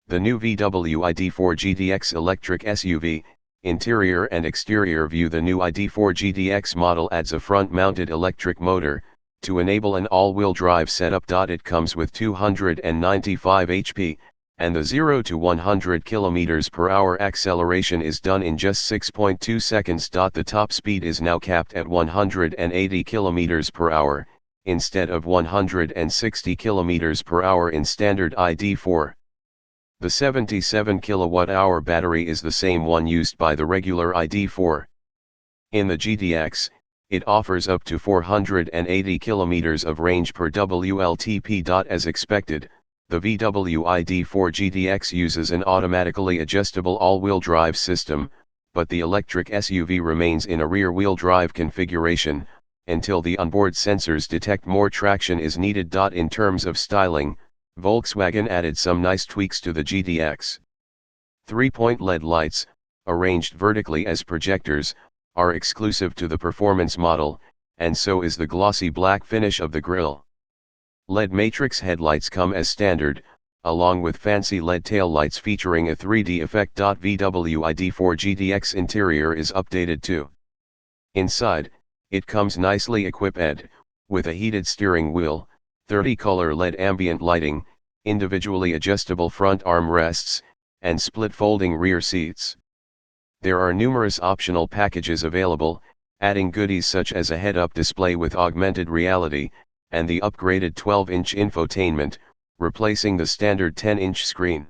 The new VW ID.4 GTX electric SUV, interior and exterior view. The new ID.4 GTX model adds a front-mounted electric motor, to enable an all-wheel drive setup. It comes with 295 HP, and the 0 to 100 km per hour acceleration is done in just 6.2 seconds. The top speed is now capped at 180 km per hour, instead of 160 km per hour in standard ID.4. The 77 kWh battery is the same one used by the regular ID.4. In the GTX, it offers up to 480 km of range per WLTP. As expected, the VW ID.4 GTX uses an automatically adjustable all-wheel drive system, but the electric SUV remains in a rear-wheel drive configuration, until the onboard sensors detect more traction is needed. In terms of styling, Volkswagen added some nice tweaks to the GTX. 3-point LED lights, arranged vertically as projectors, are exclusive to the performance model, and so is the glossy black finish of the grille. LED matrix headlights come as standard, along with fancy LED taillights featuring a 3D effect. VW ID.4 GTX interior is updated too. Inside, it comes nicely equipped, with a heated steering wheel, 30-color LED ambient lighting, individually adjustable front armrests, and split folding rear seats. There are numerous optional packages available, adding goodies such as a head-up display with augmented reality, and the upgraded 12-inch infotainment, replacing the standard 10-inch screen.